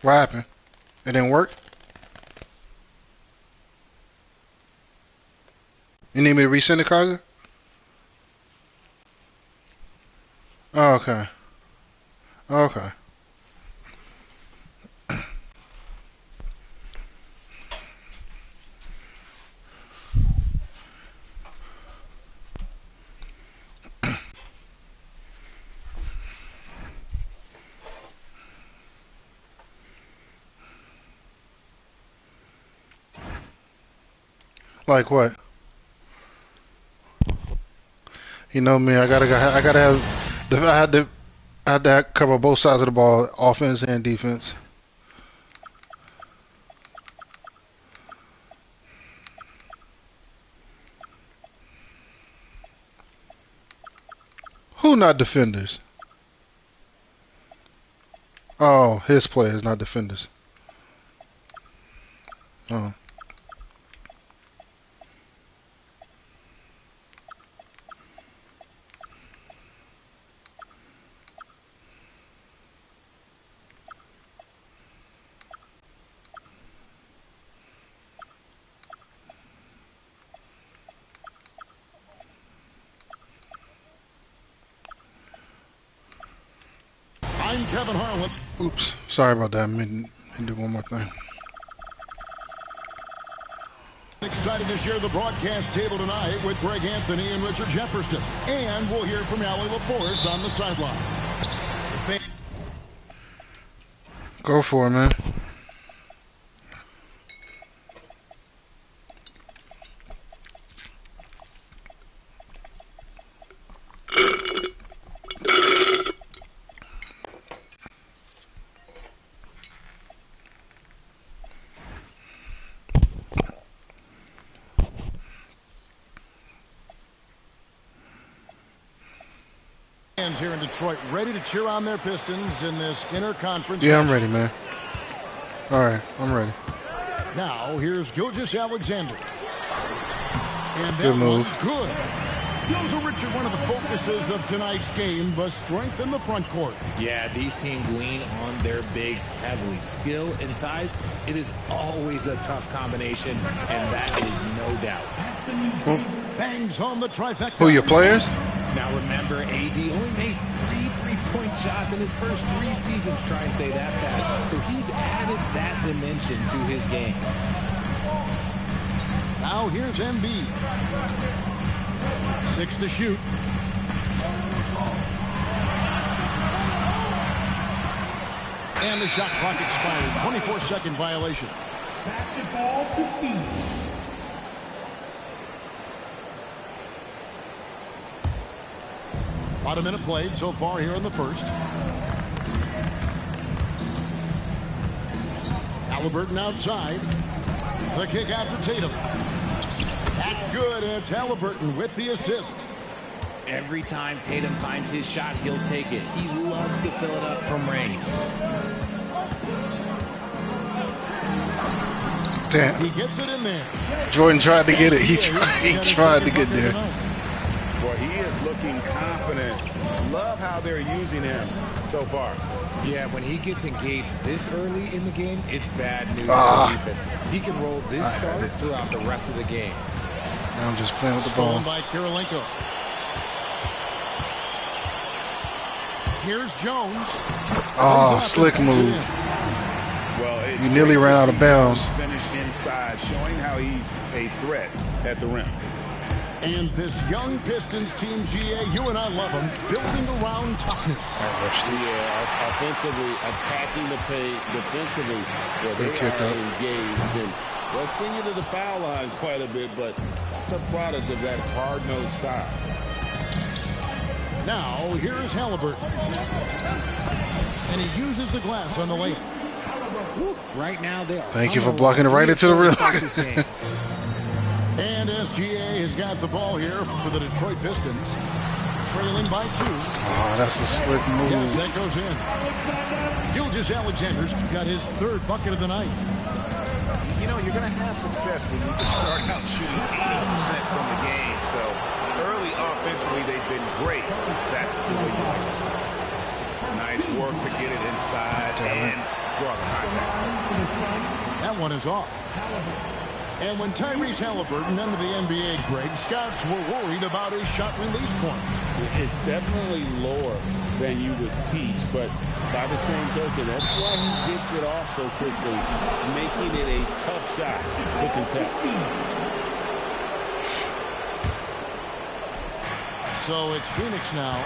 What happened? It didn't work? You need me to resend it, Kaga? Oh, okay. Okay. Like what? You know me. I gotta have. I had to cover both sides of the ball, offense and defense. Who not defenders? Oh, his players, not defenders. Oh. I'm Kevin Harlan. Oops. Sorry about that. Let me do one more thing. Excited to share the broadcast table tonight with Greg Anthony and Richard Jefferson. And we'll hear from Allie LaForce on the sideline. Go for it, man. Fans here in Detroit ready to cheer on their Pistons in this interconference. Yeah, I'm ready, man. All right, I'm ready. Now, here's Gilgeous-Alexander. And that Good move. Good. So, Richard, one of the focuses of tonight's game was strength in the front court. Yeah, these teams lean on their bigs heavily. Skill and size, it is always a tough combination, and that is no doubt. Bangs home the trifecta. Who your players? Now remember, AD only made 3 three-point shots in his first 3 seasons. Try and say that fast. So he's added that dimension to his game. Now here's Embiid. 6 to shoot. And the shot clock expired. 24-second violation. Basketball to Phoenix. About a minute played so far here in the first. Halliburton outside. The kick out to Tatum. That's good. It's Halliburton with the assist. Every time Tatum finds his shot, he'll take it. He loves to fill it up from range. Damn. He gets it in there. Jordan tried to get it. He tried to get there. Boy, he is looking confident. Love how they're using him so far. Yeah, when he gets engaged this early in the game, it's bad news for defense. He can roll this start throughout the rest of the game. Now I'm just playing with the ball. Stolen by Kirilenko. Here's Jones. Oh, slick move. Well, You nearly ran out of bounds. Finish inside, showing how he's a threat at the rim. And this young Pistons team, GA, you and I love them, building around toughness. Yeah, offensively, attacking the paint, defensively, well, they kick are up. engaged. And they'll send you to the foul line quite a bit, but it's a product of that hard-nosed style. Now, here is Halliburton. And he uses the glass on the layup. Right now, they are. Thank you for blocking it right into the rim. And SGA has got the ball here for the Detroit Pistons. Trailing by 2. Oh, that's a slick move. Yes, that goes in. Gilgeous-Alexander's got his 3rd bucket of the night. You know, you're going to have success when you can start out shooting 80% from the game. So early offensively, they've been great. That's the way you like to start. Nice work to get it inside and draw the contact. That one is off. And when Tyrese Halliburton entered the NBA, Greg, scouts were worried about his shot release point. It's definitely lower than you would teach, but by the same token, that's why he gets it off so quickly, making it a tough shot to contest. So it's Phoenix now.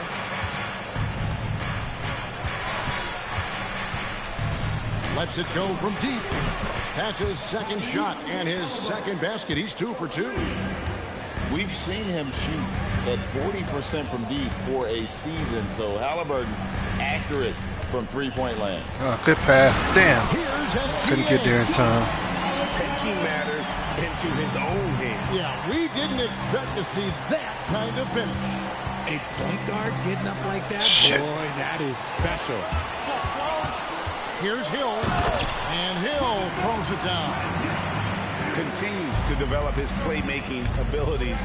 Lets it go from deep. That's his second shot and his second basket. He's 2 for 2. We've seen him shoot at 40% from deep for a season, so Halliburton accurate from three-point land. Good pass. Damn. Here's SGA. Couldn't get there in time. Taking matters into his own hands. Yeah, we didn't expect to see that kind of finish. A point guard getting up like that, Shit. boy, that is special. Here's Hill, and Hill throws it down. Continues to develop his playmaking abilities.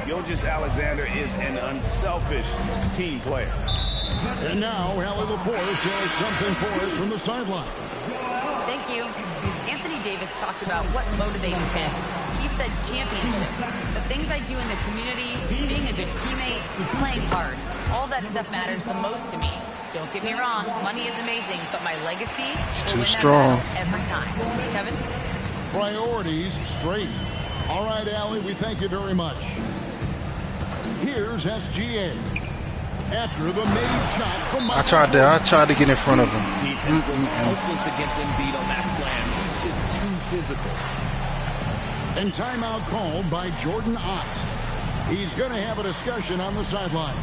Gilgeous-Alexander is an unselfish team player. And now, Hallie LaForce has something for us from the sideline. Thank you. Anthony Davis talked about what motivates him. He said championships, the things I do in the community, being a good teammate, playing hard. All that stuff matters the most to me. Don't get me wrong, money is amazing, but my legacy will win strong. that battle every time. Kevin? Priorities straight. All right, Allie, we thank you very much. Here's SGA. After the made shot from Michael I tried to get in front of him. Defense was hopeless against Embiid on that slam. He's just too physical. And timeout called by Jordan Ott. He's going to have a discussion on the sideline.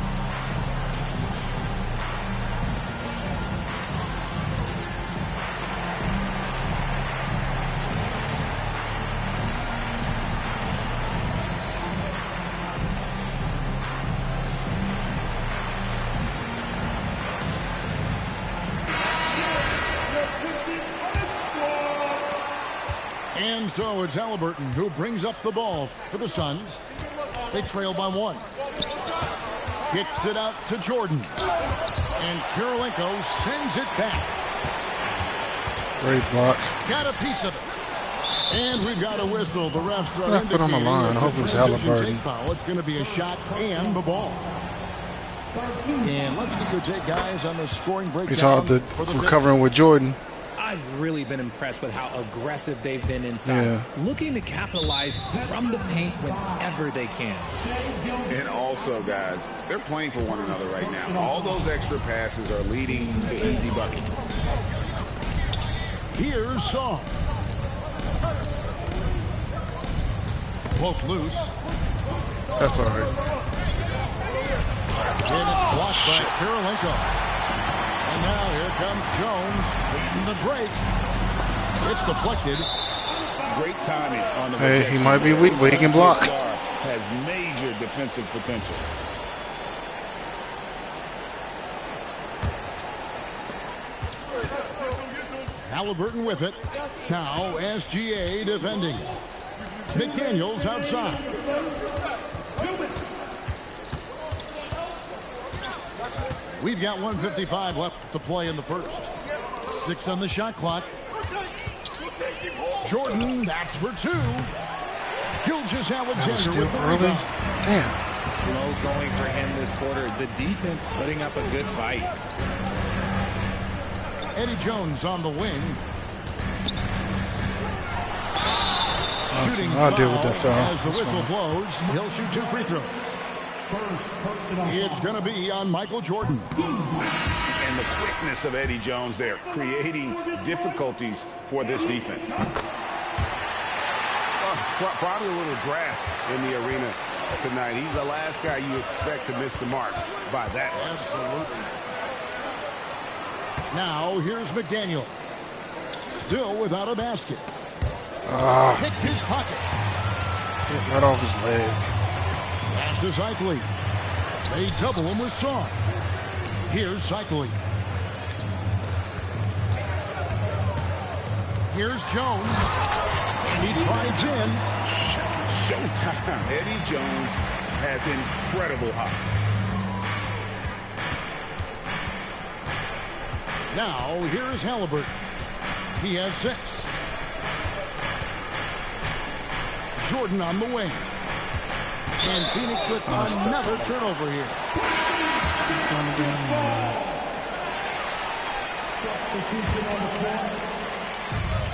And so it's Halliburton who brings up the ball for the Suns. They trail by 1. Kicks it out to Jordan. And Kirilenko sends it back. Great block. Got a piece of it. And we've got a whistle. The refs are Put on the indicating line. I hope it's it's a transition Halliburton. take foul. It's going to be a shot and the ball. And let's get your take, guys, on the scoring breakdown. He's all the for the recovering with Jordan. I've really been impressed with how aggressive they've been inside, Yeah. looking to capitalize from the paint whenever they can. And also, guys, they're playing for one another right now. All those extra passes are leading to easy buckets. Here's Song. Poke loose. That's all right. And it's blocked by Kirilenko. And now here comes Jones leading the break. It's deflected. Great timing on the Hey, he protection. might be weak, but he can block. Has major defensive potential. Halliburton with it. Now SGA defending. McDaniels outside. We've got 1:55 left to play in the first. 6 on the shot clock. Jordan, that's for 2. Gilgeous-Alexander Still with the early. rebound. Damn. Slow going for him this quarter. The defense putting up a good fight. Eddie Jones on the wing. Shooting I'll deal with foul that foul. as the That's whistle fine. blows. He'll shoot 2 free throws. It's going to be on Michael Jordan. And the quickness of Eddie Jones there, creating difficulties for this defense. Probably a little draft in the arena tonight. He's the last guy you expect to miss the mark by that much. Absolutely. Now here's McDaniels. Still without a basket. Picked his pocket. Hit right off his leg. Pass to Cycling. They double him with Song. Here's Cycling. Here's Jones. And he drives in. Showtime. Eddie Jones has incredible hops. Now here's Halliburton. He has 6. Jordan on the wing. And Phoenix with another turnover here.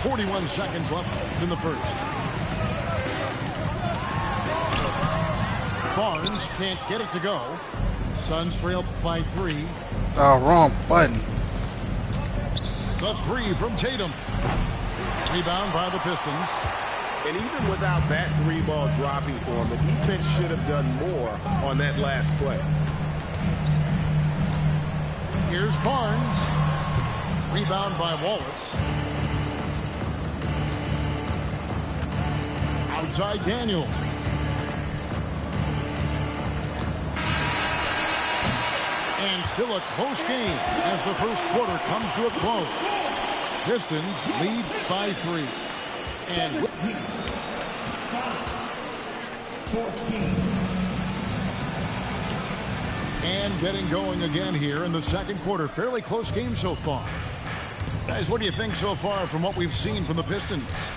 41 seconds left in the first. Barnes can't get it to go. Suns trail by 3. Oh, wrong button. The 3 from Tatum. Rebound by the Pistons. And even without that 3-ball dropping for him, the defense should have done more on that last play. Here's Barnes. Rebound by Wallace. Outside Daniel. And still a close game as the first quarter comes to a close. Pistons lead by 3. And 14. And getting going again here in the second quarter. Fairly close game so far. Guys, what do you think so far from what we've seen from the Pistons?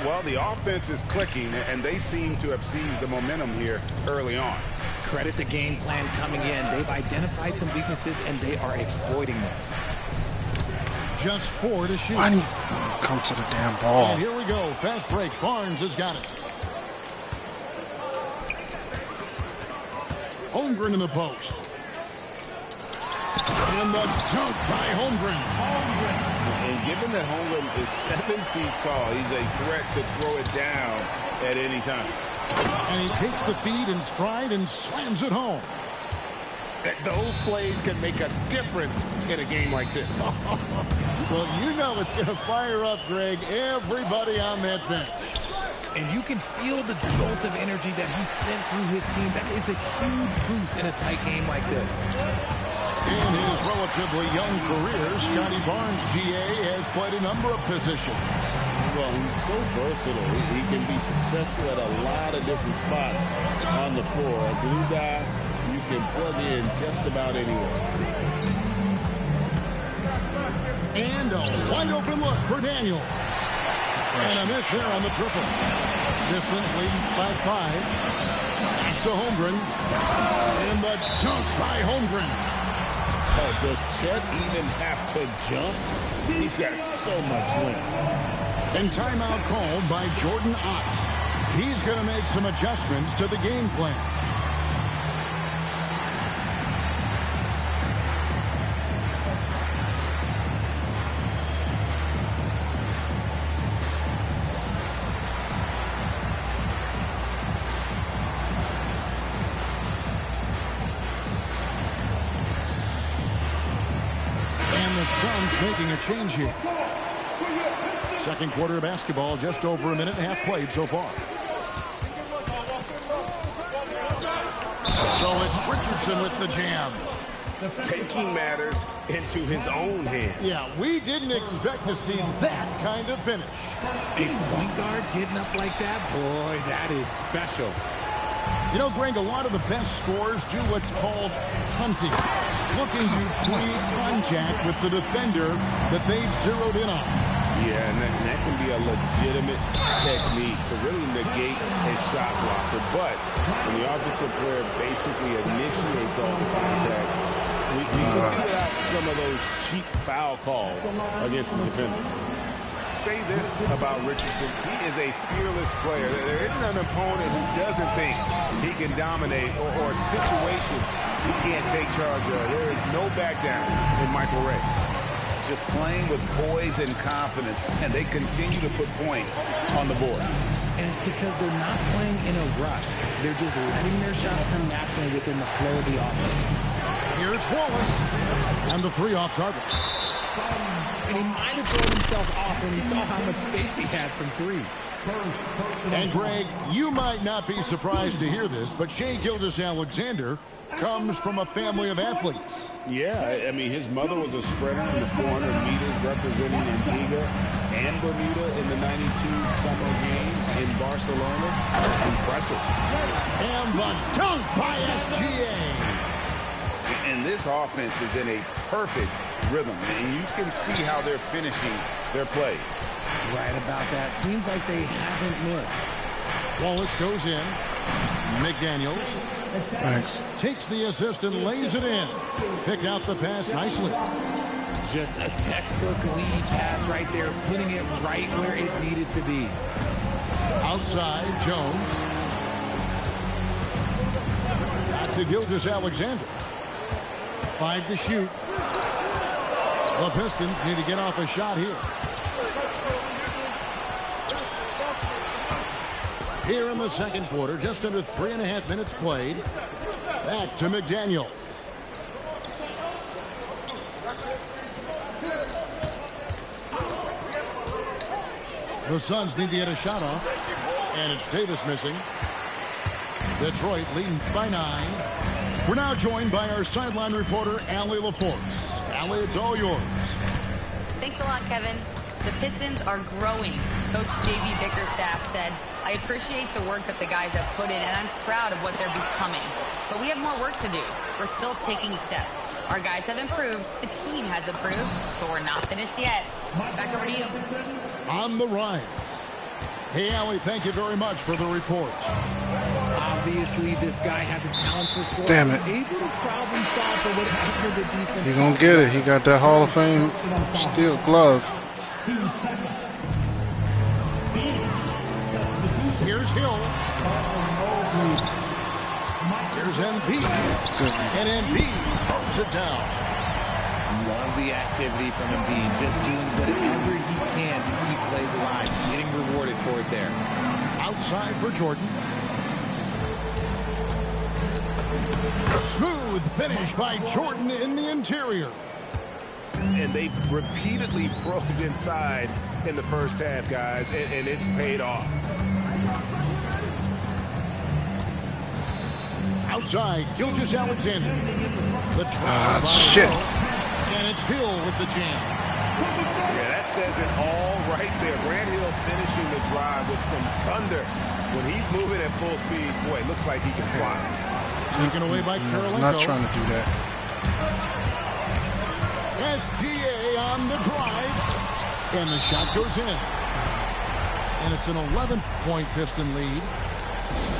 Well, the offense is clicking, and they seem to have seized the momentum here early on. Credit the game plan coming in. They've identified some weaknesses, and they are exploiting them. Just 4 to shoot. Why didn't you come to the damn ball? And here we go. Fast break. Barnes has got it. Holmgren in the post. And the dunk by Holmgren. And given that Holmgren is 7 feet tall, he's a threat to throw it down at any time. And he takes the feed in stride and slams it home. Those plays can make a difference in a game like this. Well, you know it's going to fire up, Greg, everybody on that bench. And you can feel the jolt of energy that he sent through his team. That is a huge boost in a tight game like this. In his relatively young career, Scotty Barnes, GA, has played a number of positions. Well, he's so versatile. He can be successful at a lot of different spots on the floor. A glue guy, you can plug in just about anywhere. And a wide open look for Daniel. And a miss there on the triple. Pistons leading by 5. Pass to Holmgren. And the dunk by Holmgren. Oh, does Chet even have to jump? He's got so much length. And timeout called by Jordan Ott. He's going to make some adjustments to the game plan. Suns making a change here. Second quarter of basketball, just over a minute and a half played so far. So it's Richardson with the jam. Taking matters into his own hands. Yeah, we didn't expect to see that kind of finish. A point guard getting up like that, boy, that is special. You know, Greg, a lot of the best scorers do what's called hunting. Looking to create contact with the defender that they've zeroed in on. Yeah, and that can be a legitimate technique to really negate a shot blocker. But when the offensive player basically initiates all the contact, we can cut out some of those cheap foul calls against the defender. Say this about Richardson. He is a fearless player. There isn't an opponent who doesn't think he can dominate or a situation he can't take charge of. There is no back down in Michael Ray. Just playing with poise and confidence, and they continue to put points on the board. And it's because they're not playing in a rush. They're just letting their shots come naturally within the flow of the offense. Here's Wallace. And the 3 off target. And he might have thrown himself off when he saw how much space he had from 3. And Greg, you might not be surprised to hear this, but Shai Gilgeous-Alexander comes from a family of athletes. Yeah, I mean, his mother was a sprinter in the 400 meters representing Antigua and Bermuda in the 92 Summer Games in Barcelona. Impressive. And the dunk by SGA. And this offense is in a perfect rhythm, and you can see how they're finishing their plays. Right about that. Seems like they haven't missed. Wallace goes in. McDaniels Thanks. takes the assist and lays it in. Picked out the pass nicely. Just a textbook lead pass right there, putting it right where it needed to be. Outside, Jones. Back to Gilgeous-Alexander. 5 to shoot. The Pistons need to get off a shot here. Here in the second quarter, just under 3.5 minutes played. Back to McDaniels. The Suns need to get a shot off. And it's Davis missing. Detroit leading by 9. We're now joined by our sideline reporter, Allie LaForce. Allie, it's all yours. Thanks a lot, Kevin. The Pistons are growing. Coach J.B. Bickerstaff said, I appreciate the work that the guys have put in, and I'm proud of what they're becoming. But we have more work to do. We're still taking steps. Our guys have improved. The team has improved, but we're not finished yet. Back over to you. On the rise. Hey, Allie, thank you very much for the report. Obviously, this guy has a talent for scoring. Damn it. Able to problem solve for whatever the defense. He gonna get it. He got that Hall of Fame steel glove. Here's Hill. Here's Embiid. And Embiid throws it down. Love the activity from Embiid. Just doing whatever he can to keep plays alive. Getting rewarded for it there. Outside for Jordan. Smooth finish by Jordan in the interior. And they've repeatedly probed inside in the first half, guys, and it's paid off. Outside, Gilgeous-Alexander. The Shit. And it's Hill with the jam. Yeah, that says it all right there. Grant Hill finishing the drive with some thunder. When he's moving at full speed, boy, it looks like he can fly. Taken away by Karolinko. Not trying to do that. SGA on the drive. And the shot goes in. And it's an 11-point Piston lead.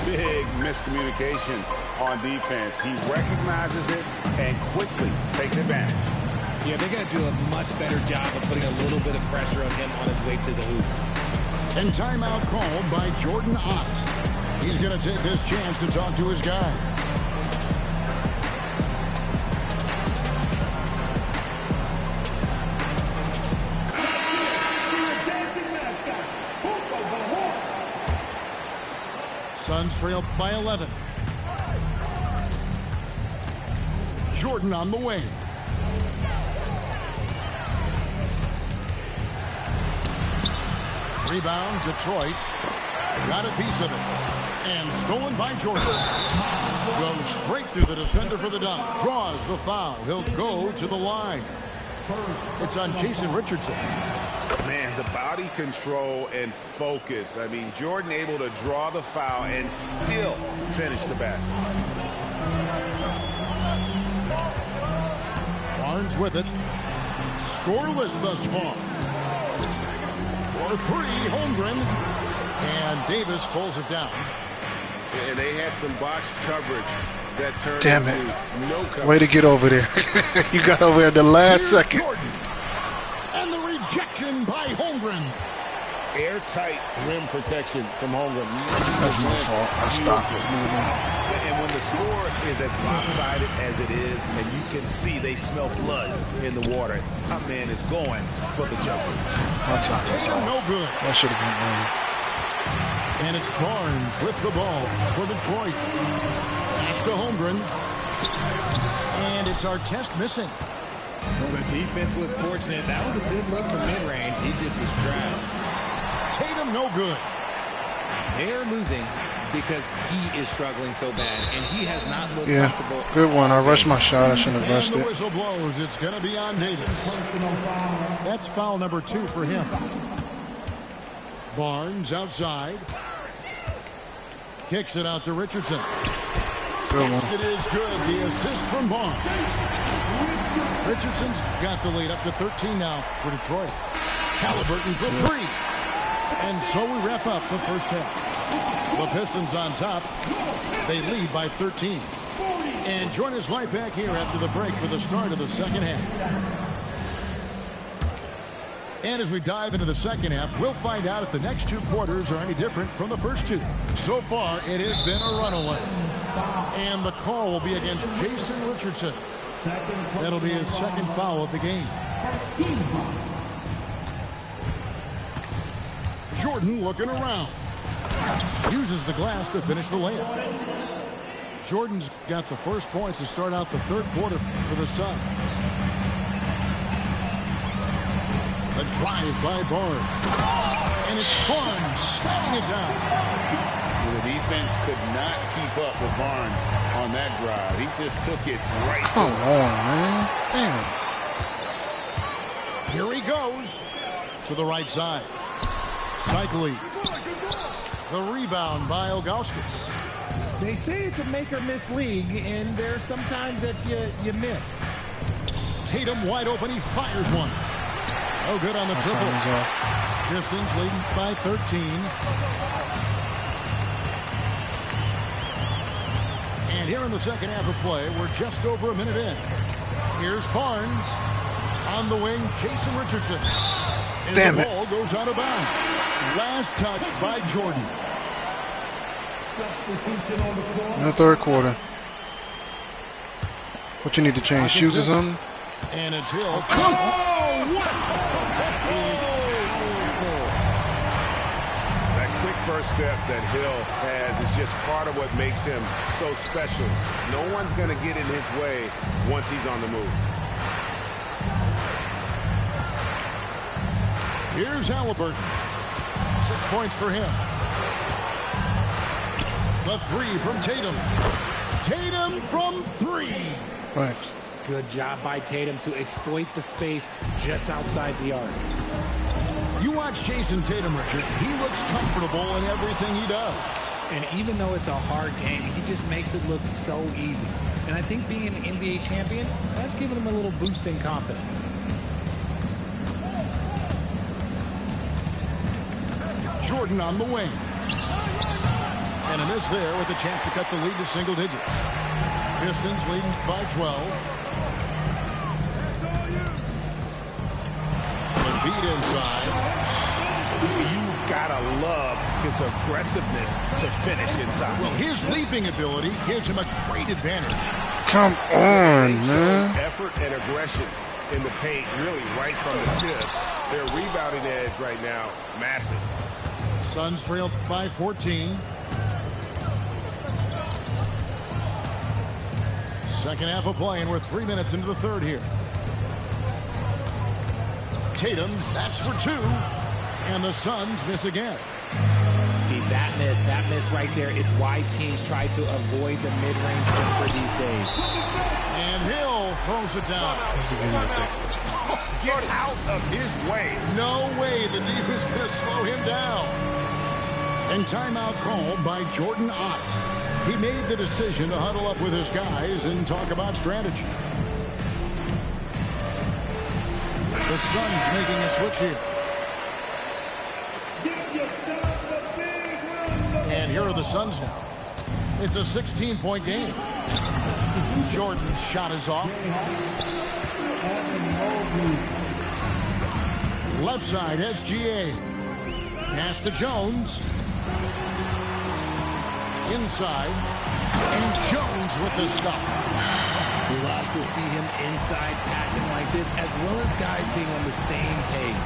Big miscommunication on defense. He recognizes it and quickly takes advantage. Yeah, they're going to do a much better job of putting a little bit of pressure on him on his way to the hoop. And timeout called by Jordan Ott. He's going to take this chance to talk to his guy. Suns trail by 11. Jordan on the wing. Rebound, Detroit. Got a piece of it. And stolen by Jordan. Goes straight through the defender for the dunk. Draws the foul. He'll go to the line. It's on Jason Richardson. Man, the body control and focus. I mean, Jordan able to draw the foul and still finish the basket. Barnes with it. Scoreless thus far. For 3, Holmgren. And Davis pulls it down. And they had some botched coverage that turned Damn into it. no coverage. Way to get over there. You got over there at the last second. Jordan. And the rejection by Holmgren. Airtight rim protection from Holmgren. That's my fault. I stopped it. And when the score is as lopsided as it is, and you can see they smell blood in the water, my man is going for the jumper. My time was off. No good. That should have been one. And it's Barnes with the ball for Detroit. Pass to Holmgren. And it's Artest missing. Well, the defense was fortunate. That was a good look from mid-range. He just was trapped. Tatum no good. They're losing because he is struggling so bad, and he has not looked comfortable. Good one. I rushed my shot. I shouldn't have rushed And the it. whistle blows. It's going to be on Davis. That's foul number 2 for him. Barnes outside. Kicks it out to Richardson. It is good. The assist from Barnes. Richardson's got the lead up to 13 now for Detroit. Halliburton for three. And so we wrap up the first half. The Pistons on top. They lead by 13. And join us right back here after the break for the start of the second half. And as we dive into the second half, we'll find out if the next two quarters are any different from the first two. So far, it has been a runaway. And the call will be against Jason Richardson. That'll be his second foul of the game. Jordan looking around. Uses the glass to finish the layup. Jordan's got the first points to start out the third quarter for the Suns. A drive by Barnes. And it's Barnes slowing it down. The defense could not keep up with Barnes on that drive. He just took it right Come on, man. Damn. Here he goes to the right side. Cycling. The rebound by Ilgauskas. They say it's a make-or-miss league, and there's sometimes that you miss. Tatum wide open. He fires one. Oh, good on the triple. Pistons leading by 13. And here in the second half of play, we're just over a minute in. Here's Barnes. On the wing, Jason Richardson. And Damn the it. ball goes out of bounds. Last touch by Jordan. In the third quarter. What you need to change? Shoes or something? And it's Hill. That quick first step that Hill has is just part of what makes him so special. No one's going to get in his way once he's on the move. Here's Halliburton. 6 points for him. The three from Tatum. Tatum from three. Right. Good job by Tatum to exploit the space just outside the arc. You watch Jason Tatum, Richard. He looks comfortable in everything he does. And even though it's a hard game, he just makes it look so easy. And I think being an NBA champion, that's given him a little boost in confidence. Jordan on the wing. And a miss there with a chance to cut the lead to single digits. Pistons leading by 12. Embiid inside. You gotta love his aggressiveness to finish inside. Well, his leaping ability gives him a great advantage. Come on, man. Effort and aggression in the paint, really right from the tip. Their rebounding edge right now, massive. Suns trail by 14. Second half of play, and we're 3 minutes into the third here. Tatum, that's for two. And the Suns miss again. See, that miss right there, it's why teams try to avoid the mid-range jumper these days. And Hill throws it down. Get out of his way. No way the D was going to slow him down. And timeout called by Jordan Ott. He made the decision to huddle up with his guys and talk about strategy. The Suns making a switch here. And here are the Suns now. It's a 16-point game. Jordan's shot is off. Left side, SGA. Pass to Jones. Inside. And Jones with the stuff. Love to see him inside passing like this, as well as guys being on the same page.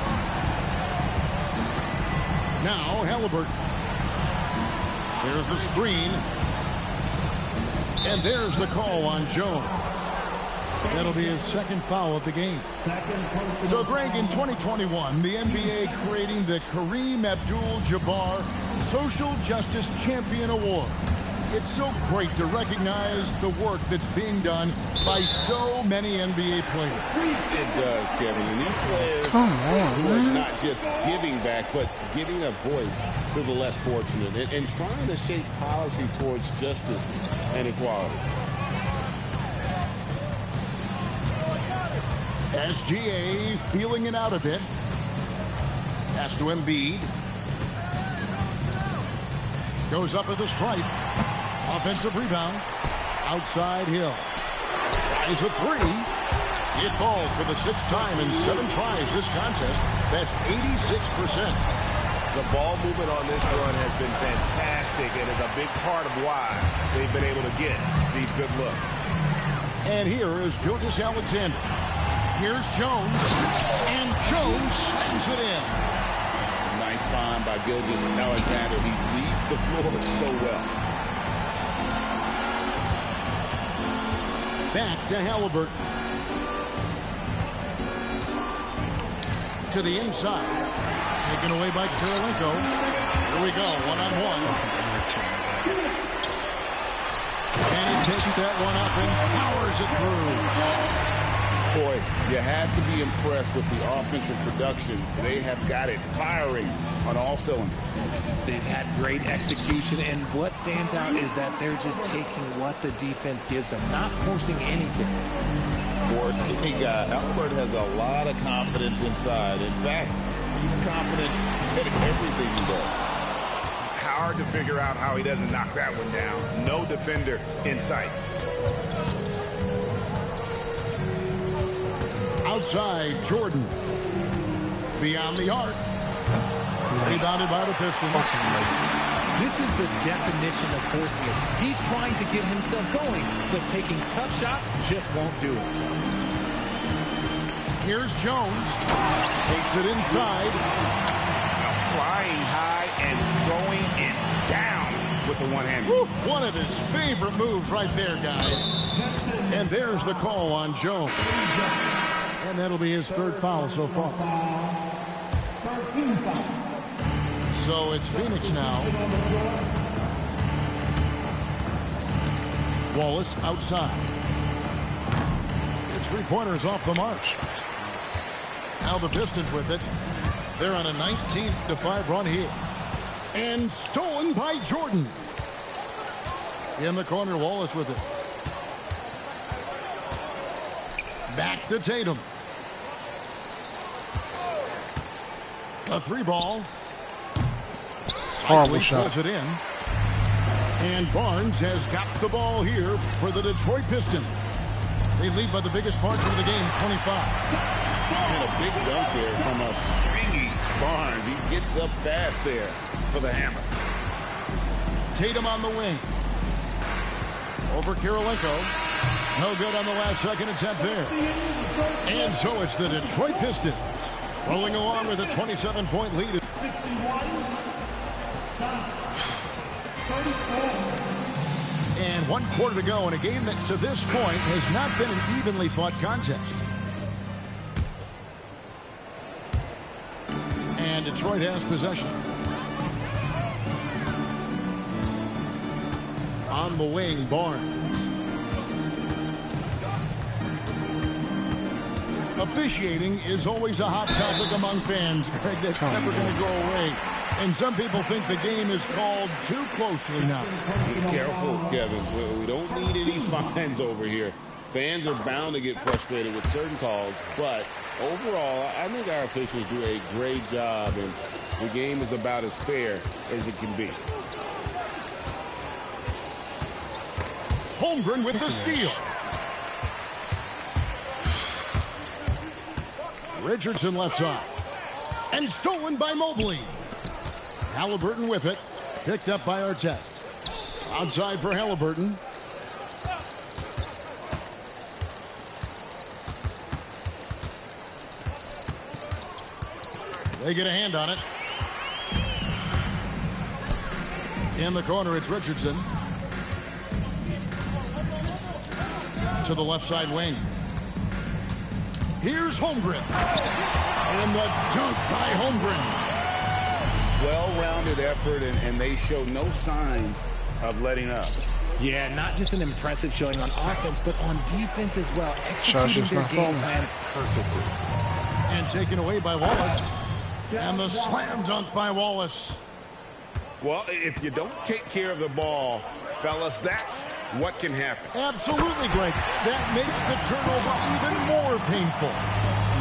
Now Halliburton. There's the screen. And there's the call on Jones. That'll be his second foul of the game. So, Greg, in 2021, the NBA creating the Kareem Abdul-Jabbar Social Justice Champion Award. It's so great to recognize the work that's being done by so many NBA players. It does, Kevin. And these players who are not just giving back, but giving a voice to the less fortunate and trying to shape policy towards justice and equality. SGA feeling it out a bit. Pass to Embiid. Goes up at the stripe. Offensive rebound. Outside Hill. Tries a three. It falls for the 6th time in 7 tries this contest. That's 86%. The ball movement on this run has been fantastic and is a big part of why they've been able to get these good looks. And here is Gilgeous-Alexander. Here's Jones. And Jones slams it in. Nice find by Gilgeous-Alexander. He leads the floor so well. Back to Halliburton. To the inside. Taken away by Kirilenko. Here we go, one-on-one. And he takes that one up and powers it through. Boy, you have to be impressed with the offensive production. They have got it firing on all cylinders. They've had great execution, and what stands out is that they're just taking what the defense gives them, not forcing anything. For a skinny guy, Albert has a lot of confidence inside. In fact, he's confident in everything he does. Hard to figure out how he doesn't knock that one down. No defender in sight. Outside, Jordan. Beyond the arc. Rebounded by the Pistons. This is the definition of forcing it. He's trying to get himself going, but taking tough shots just won't do it. Here's Jones. Takes it inside. Flying high and throwing it down with the one-hand. One of his favorite moves right there, guys. And there's the call on Jones. And that'll be his 3rd foul so far. So it's Phoenix now. Wallace outside. His 3-pointer is off the mark. Now the Pistons with it. They're on a 19-5 run here. And stolen by Jordan. In the corner, Wallace with it. Back to Tatum. A 3-ball. Horrible shot. Pulls it in. And Barnes has got the ball here for the Detroit Pistons. They lead by the biggest margin of the game, 25. And a big dunk there from a springy Barnes. He gets up fast there for the hammer. Tatum on the wing. Over Kirilenko. No good on the last second attempt there. And so it's the Detroit Pistons rolling along with a 27-point lead. And 1 quarter to go in a game that to this point has not been an evenly fought contest. And Detroit has possession. On the wing, Barnes. Officiating is always a hot topic among fans, Greg. That's never going to go away. And some people think the game is called too closely now. Be careful, Kevin. We don't need any fines over here. Fans are bound to get frustrated with certain calls, but overall, I think our officials do a great job, and the game is about as fair as it can be. Holmgren with the steal. Richardson left side. And stolen by Mobley. Halliburton with it. Picked up by Artest. Outside for Halliburton. They get a hand on it. In the corner, it's Richardson. To the left side wing. Here's Holmgren. And the dunk by Holmgren. Well-rounded effort, and they show no signs of letting up. Yeah, not just an impressive showing on offense, but on defense as well. Executing their game plan perfectly. And taken away by Wallace. And the slam dunk by Wallace. Well, if you don't take care of the ball, fellas, that's what can happen. Absolutely, Greg. That makes the turnover even more painful.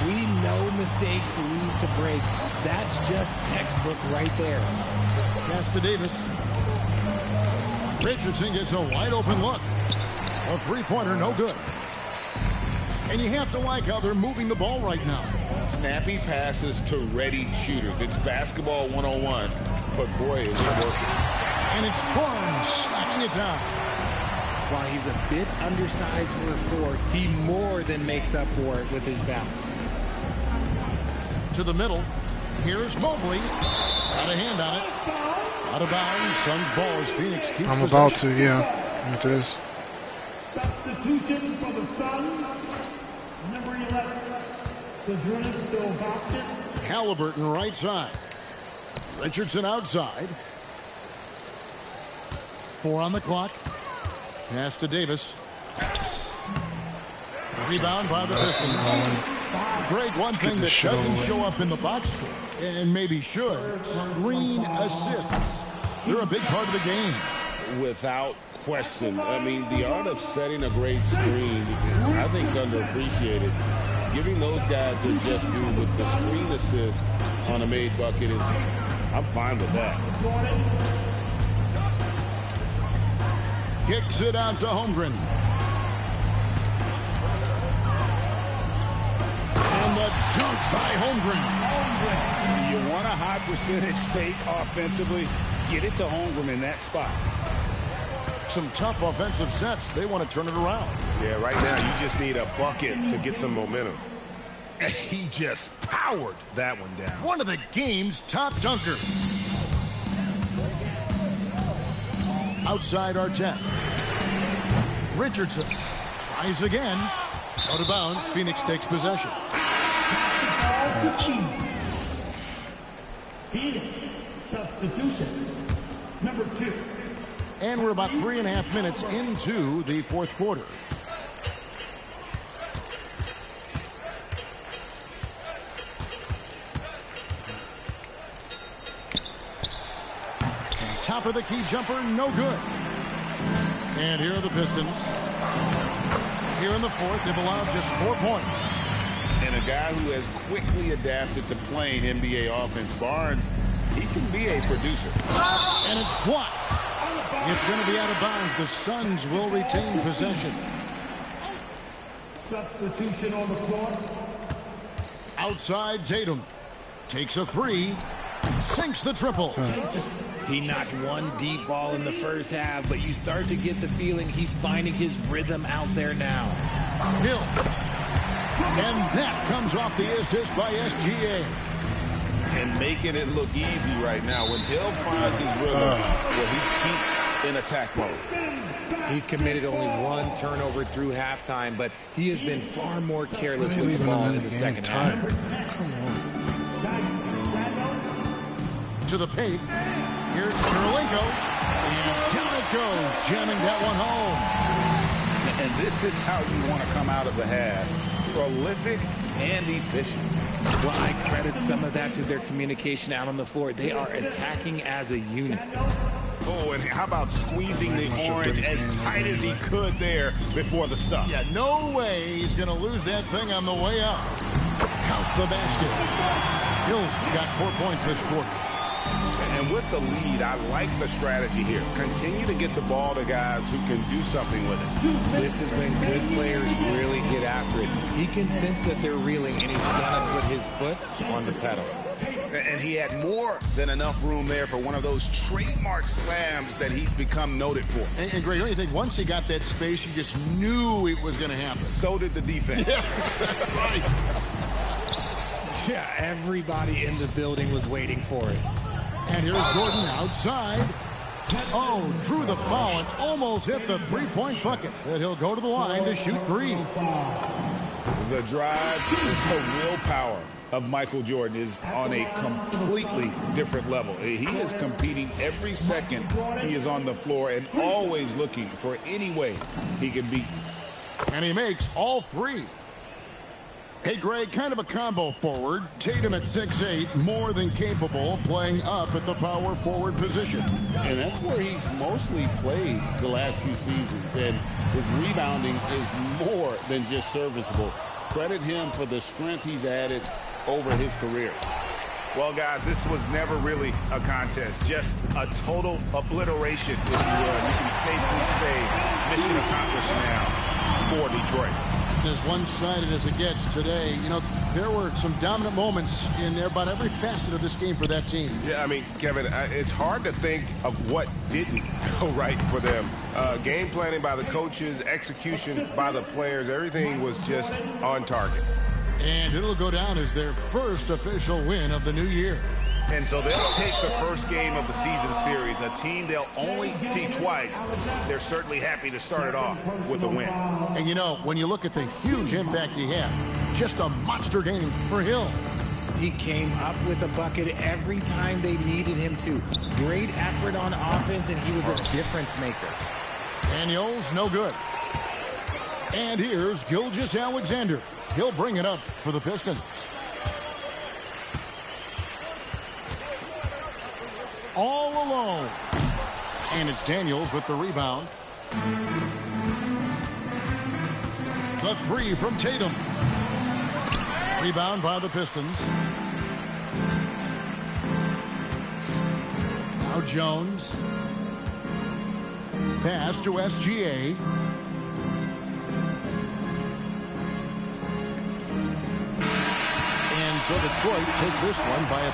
We know mistakes lead to breaks. That's just textbook right there. Pass to Davis. Richardson gets a wide open look. A three-pointer, no good. And you have to like how they're moving the ball right now. Snappy passes to ready shooters. It's basketball 101, but boy, is it working. And it's Barnes slacking it down. While he's a bit undersized for a four, he more than makes up for it with his bounce. To the middle. Here's Mobley. Got a hand on it. Out of bounds. Suns ball as Phoenix keeps I'm possession. about to, yeah. It is. Substitution for the Suns. Number 11, Zydrunas Ilgauskas. Halliburton right side. Richardson outside. 4 on the clock. Pass to Davis. Rebound by the Pistons. Greg, one thing that doesn't show up in the box score, and maybe should, screen assists. They're a big part of the game. Without question. I mean, the art of setting a great screen, I think, is underappreciated. Giving those guys their just due with the screen assist on a made bucket is, I'm fine with that. Kicks it out to Holmgren. And the dunk by Holmgren. You want a high percentage take offensively, get it to Holmgren in that spot. Some tough offensive sets. They want to turn it around. Yeah, right now you just need a bucket to get some momentum. And he just powered that one down. One of the game's top dunkers. Outside our test. Richardson tries again. Out of bounds. Phoenix takes possession. Phoenix substitution. Number 2. And we're about 3.5 minutes into the fourth quarter. Top of the key jumper, no good. And here are the Pistons. Here in the fourth, they've allowed just 4 points. And a guy who has quickly adapted to playing NBA offense, Barnes, he can be a producer. And it's blocked. It's going to be out of bounds. The Suns will retain possession. Substitution on the floor. Outside Tatum. Takes a 3. Sinks the triple. He knocked one deep ball in the first half, but you start to get the feeling he's finding his rhythm out there now. Hill. And that comes off the assist by SGA. And making it look easy right now. When Hill finds his rhythm, where he keeps in attack mode. He's committed only 1 turnover through halftime, but he has been far more careless with the ball in the second half. Come on. To the paint. Here's Kirilenko. And down it goes, jamming that one home. And this is how you want to come out of the half. Prolific and efficient. Well, I credit some of that to their communication out on the floor. They are attacking as a unit. Oh, and how about squeezing the orange as tight as he could there before the stuff? Yeah, no way he's going to lose that thing on the way up. Count the basket. Hill's got 4 points this quarter. And with the lead, I like the strategy here. Continue to get the ball to guys who can do something with it. This is when good players really get after it. He can sense that they're reeling, and he's got to put his foot on the pedal. And he had more than enough room there for one of those trademark slams that he's become noted for. And Greg, don't you think once he got that space, you just knew it was going to happen? So did the defense. Yeah, that's right. Yeah, everybody in the building was waiting for it. And here's Jordan outside. Oh, drew the foul and almost hit the three-point bucket. But he'll go to the line to shoot 3. The drive is the willpower of Michael Jordan is on a completely different level. He is competing every second he is on the floor and always looking for any way he can beat. And he makes all 3. Hey, Greg, kind of a combo forward. Tatum at 6'8", more than capable, playing up at the power forward position. And that's where he's mostly played the last few seasons. And his rebounding is more than just serviceable. Credit him for the strength he's added over his career. Well, guys, this was never really a contest, just a total obliteration, if you will. You can safely say mission accomplished now for Detroit. As one-sided as it gets today, you know, there were some dominant moments in about every facet of this game for that team. Yeah, I mean, Kevin, it's hard to think of what didn't go right for them. Game planning by the coaches, execution by the players, everything was just on target. And it'll go down as their first official win of the new year. And so they'll take the first game of the season series, a team they'll only see twice. They're certainly happy to start it off with a win. And, you know, when you look at the huge impact he had, just a monster game for Hill. He came up with a bucket every time they needed him to. Great effort on offense, and he was a difference maker. Daniels, no good. And here's Gilgeous-Alexander. He'll bring it up for the Pistons. All alone. And it's Daniels with the rebound. The three from Tatum. Rebound by the Pistons. Now Jones. Pass to SGA. And so Detroit takes this one by a